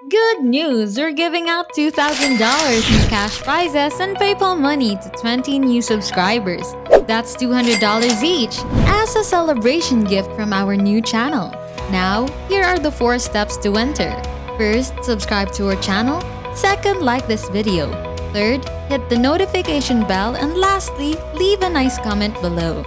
Good news! We're giving out $2,000 in cash prizes and PayPal money to 20 new subscribers. That's $200 each as a celebration gift from our new channel. Now, here are the 4 steps to enter. First, subscribe to our channel. Second, like this video. Third, hit the notification bell. And lastly, leave a nice comment below.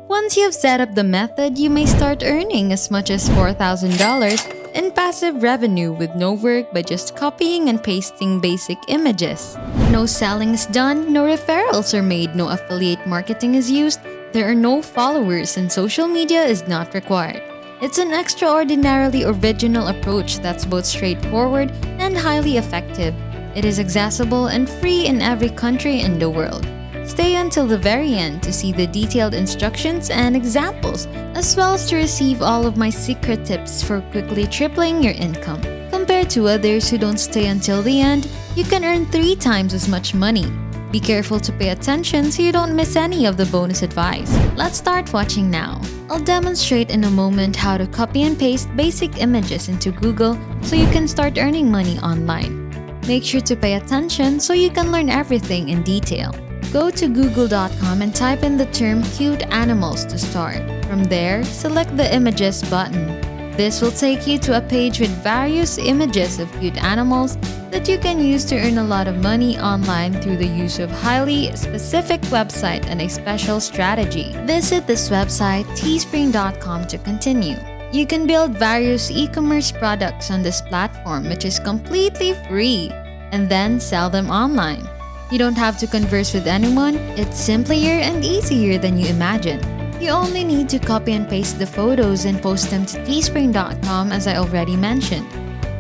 Once you've set up the method, you may start earning as much as $4,000 in passive revenue with no work by just copying and pasting basic images. No selling is done, no referrals are made, no affiliate marketing is used, there are no followers, and social media is not required. It's an extraordinarily original approach that's both straightforward and highly effective. It is accessible and free in every country in the world. Stay until the very end to see the detailed instructions and examples, as well as to receive all of my secret tips for quickly tripling your income. Compared to others who don't stay until the end, you can earn 3 times as much money. Be careful to pay attention so you don't miss any of the bonus advice. Let's start watching now. I'll demonstrate in a moment how to copy and paste basic images into Google so you can start earning money online. Make sure to pay attention so you can learn everything in detail. Go to google.com and type in the term cute animals to start. From there, select the images button. This will take you to a page with various images of cute animals that you can use to earn a lot of money online through the use of highly specific website and a special strategy. Visit this website, teespring.com, to continue. You can build various e-commerce products on this platform, which is completely free, and then sell them online. You don't have to converse with anyone. It's simpler and easier than you imagine. You only need to copy and paste the photos and post them to teespring.com, as I already mentioned.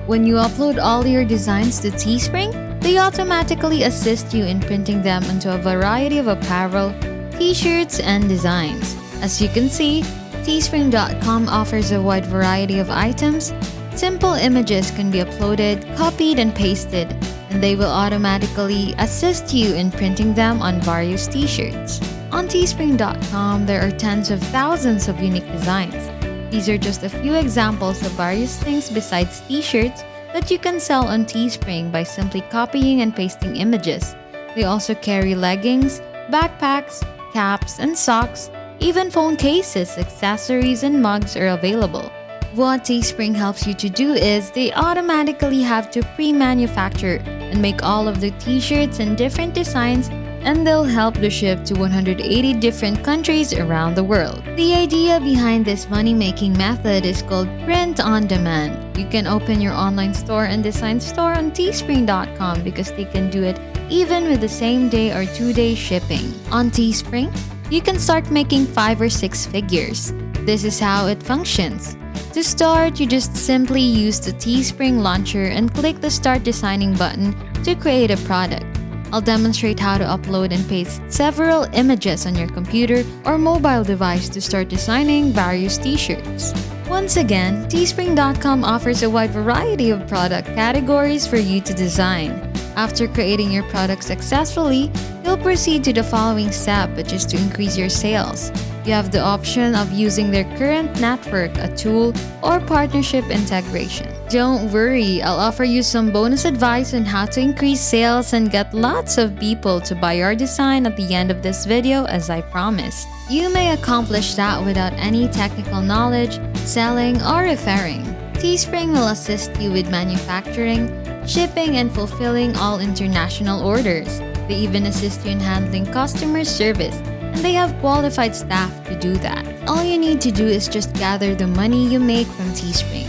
When you upload all your designs to Teespring, they automatically assist you in printing them into a variety of apparel, t-shirts, and designs. As you can see, teespring.com offers a wide variety of items. Simple images can be uploaded, copied, and pasted, and they will automatically assist you in printing them on various t-shirts. On teespring.com, there are tens of thousands of unique designs. These are just a few examples of various things besides t-shirts that you can sell on Teespring by simply copying and pasting images. They also carry leggings, backpacks, caps, and socks. Even phone cases, accessories, and mugs are available. What Teespring helps you to do is they automatically have to pre-manufacture and make all of the t-shirts in different designs, and they'll help to ship to 180 different countries around the world. The idea behind this money-making method is called print on demand. You can open your online store and design store on teespring.com because they can do it even with the same day or 2-day shipping. On Teespring, you can start making 5 or 6 figures. This is how it functions. To start, you just simply use the Teespring launcher and click the Start Designing button to create a product. I'll demonstrate how to upload and paste several images on your computer or mobile device to start designing various t-shirts. Once again, teespring.com offers a wide variety of product categories for you to design. After creating your product successfully, you'll proceed to the following step, which is to increase your sales. You have the option of using their current network, a tool, or partnership integration. Don't worry, I'll offer you some bonus advice on how to increase sales and get lots of people to buy your design at the end of this video, as I promised. You may accomplish that without any technical knowledge, selling, or referring. Teespring will assist you with manufacturing, shipping, and fulfilling all international orders. They even assist you in handling customer service, and they have qualified staff to do that. All you need to do is just gather the money you make from Teespring.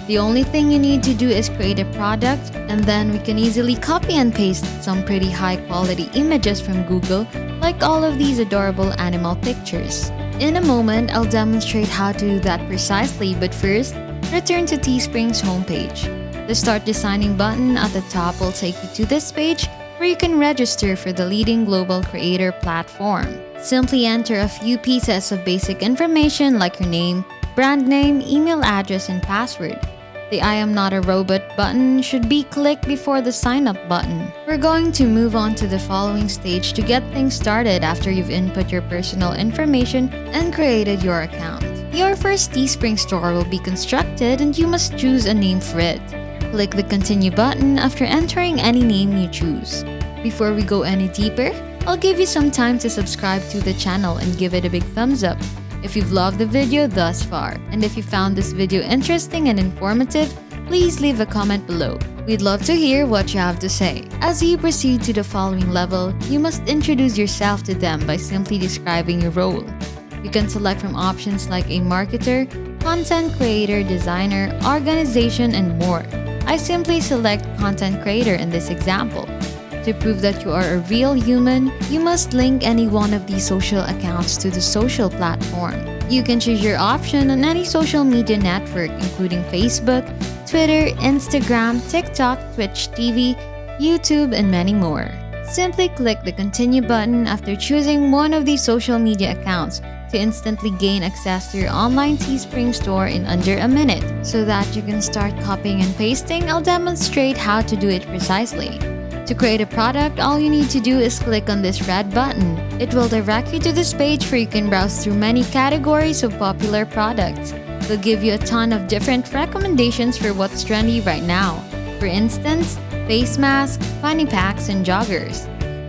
The only thing you need to do is create a product, and then we can easily copy and paste some pretty high quality images from Google, like all of these adorable animal pictures. In a moment, I'll demonstrate how to do that precisely, but first, return to Teespring's homepage. The Start Designing button at the top will take you to this page where you can register for the leading global creator platform. Simply enter a few pieces of basic information like your name, brand name, email address, and password. The I am not a robot button should be clicked before the sign up button. We're going to move on to the following stage to get things started after you've input your personal information and created your account. Your first Teespring store will be constructed and you must choose a name for it. Click the continue button after entering any name you choose. Before we go any deeper, I'll give you some time to subscribe to the channel and give it a big thumbs up if you've loved the video thus far. And if you found this video interesting and informative, please leave a comment below. We'd love to hear what you have to say. As you proceed to the following level, you must introduce yourself to them by simply describing your role. You can select from options like a marketer, content creator, designer, organization, and more. I simply select content creator in this example. To prove that you are a real human, you must link any one of these social accounts to the social platform. You can choose your option on any social media network including Facebook, Twitter, Instagram, TikTok, Twitch TV, YouTube, and many more. Simply click the continue button after choosing one of these social media accounts to instantly gain access to your online Teespring store in under a minute. So that you can start copying and pasting, I'll demonstrate how to do it precisely. To create a product, all you need to do is click on this red button. It will direct you to this page where you can browse through many categories of popular products. They'll give you a ton of different recommendations for what's trendy right now. For instance, face masks, fanny packs, and joggers.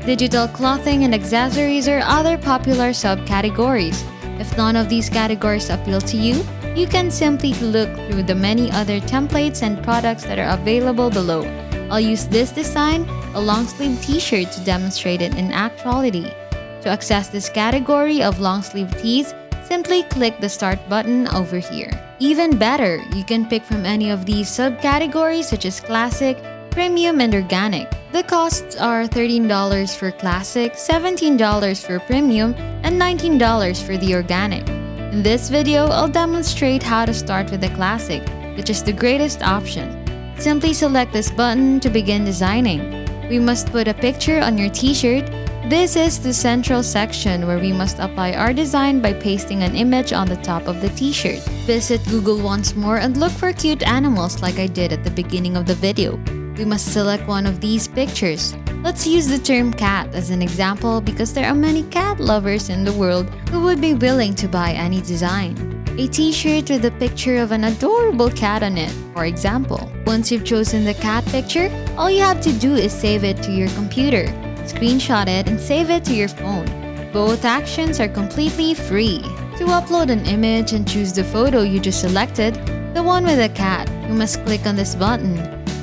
Digital clothing and accessories are other popular subcategories. If none of these categories appeal to you, you can simply look through the many other templates and products that are available below. I'll use this design, a long-sleeve t-shirt, to demonstrate it in actuality. To access this category of long-sleeve tees, simply click the start button over here. Even better, you can pick from any of these subcategories such as classic, premium, and organic. The costs are $13 for classic, $17 for premium, and $19 for the organic. In this video, I'll demonstrate how to start with the classic, which is the greatest option. Simply select this button to begin designing. We must put a picture on your t-shirt. This is the central section where we must apply our design by pasting an image on the top of the t-shirt. Visit Google once more and look for cute animals like I did at the beginning of the video. We must select one of these pictures. Let's use the term cat as an example because there are many cat lovers in the world who would be willing to buy any design. A t-shirt with a picture of an adorable cat on it, for example. Once you've chosen the cat picture, all you have to do is save it to your computer, screenshot it, and save it to your phone. Both actions are completely free. To upload an image and choose the photo you just selected, the one with a cat, you must click on this button.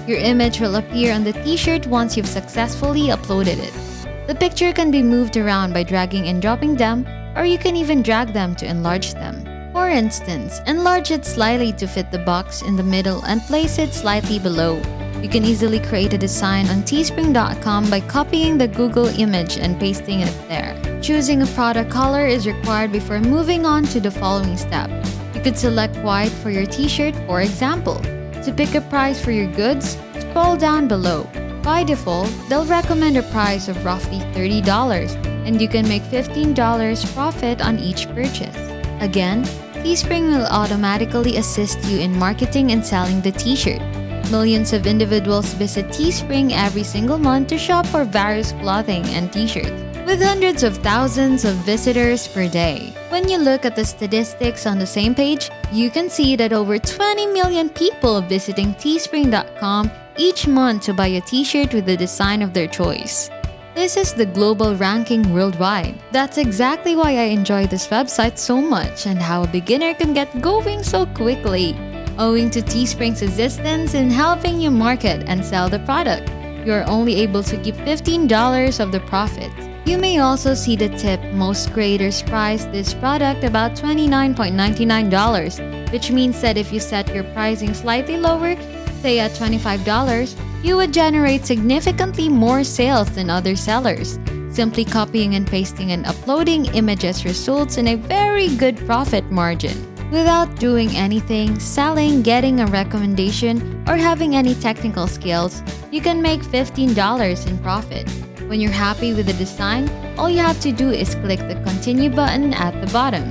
Your image will appear on the t-shirt once you've successfully uploaded it. The picture can be moved around by dragging and dropping them, or you can even drag them to enlarge them. For instance, enlarge it slightly to fit the box in the middle and place it slightly below. You can easily create a design on teespring.com by copying the Google image and pasting it there. Choosing a product color is required before moving on to the following step. You could select white for your t-shirt, for example. To pick a price for your goods, scroll down below. By default, they'll recommend a price of roughly $30, and you can make $15 profit on each purchase. Again, Teespring will automatically assist you in marketing and selling the t-shirt. Millions of individuals visit Teespring every single month to shop for various clothing and t-shirts, with hundreds of thousands of visitors per day. When you look at the statistics on the same page, you can see that over 20 million people visiting teespring.com each month to buy a t-shirt with the design of their choice. This is the global ranking worldwide. That's exactly why I enjoy this website so much and how a beginner can get going so quickly. Owing to Teespring's assistance in helping you market and sell the product, you are only able to keep $15 of the profit. You may also see the tip. Most creators price this product about $29.99, which means that if you set your pricing slightly lower, say at $25, you would generate significantly more sales than other sellers. Simply copying and pasting and uploading images results in a very good profit margin. Without doing anything, selling, getting a recommendation, or having any technical skills, you can make $15 in profit. When you're happy with the design, all you have to do is click the continue button at the bottom.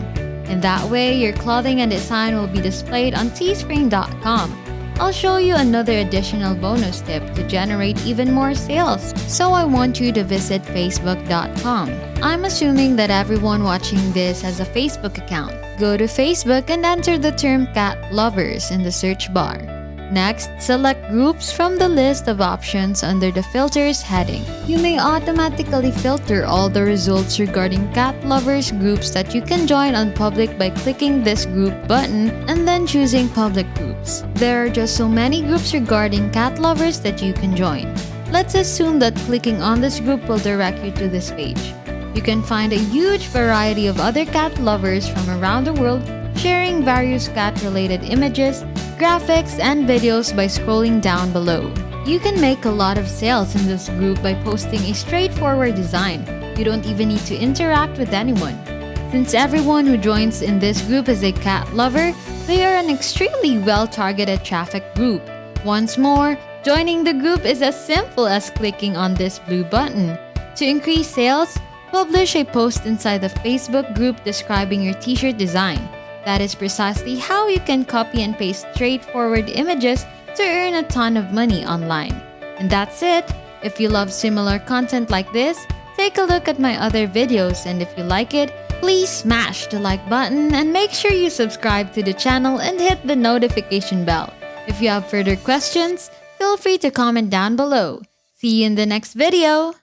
In that way, your clothing and design will be displayed on teespring.com. I'll show you another additional bonus tip to generate even more sales. So I want you to visit facebook.com. I'm assuming that everyone watching this has a Facebook account. Go to Facebook and enter the term cat lovers in the search bar. Next, select Groups from the list of options under the Filters heading. You may automatically filter all the results regarding cat lovers groups that you can join on public by clicking this group button and then choosing public groups. There are just so many groups regarding cat lovers that you can join. Let's assume that clicking on this group will direct you to this page. You can find a huge variety of other cat lovers from around the world sharing various cat-related images, graphics, and videos by scrolling down below. You can make a lot of sales in this group by posting a straightforward design. You don't even need to interact with anyone. Since everyone who joins in this group is a cat lover, they are an extremely well-targeted traffic group. Once more, joining the group is as simple as clicking on this blue button. To increase sales, publish a post inside the Facebook group describing your t-shirt design. That is precisely how you can copy and paste straightforward images to earn a ton of money online. And that's it! If you love similar content like this, take a look at my other videos, and if you like it, please smash the like button and make sure you subscribe to the channel and hit the notification bell. If you have further questions, feel free to comment down below. See you in the next video!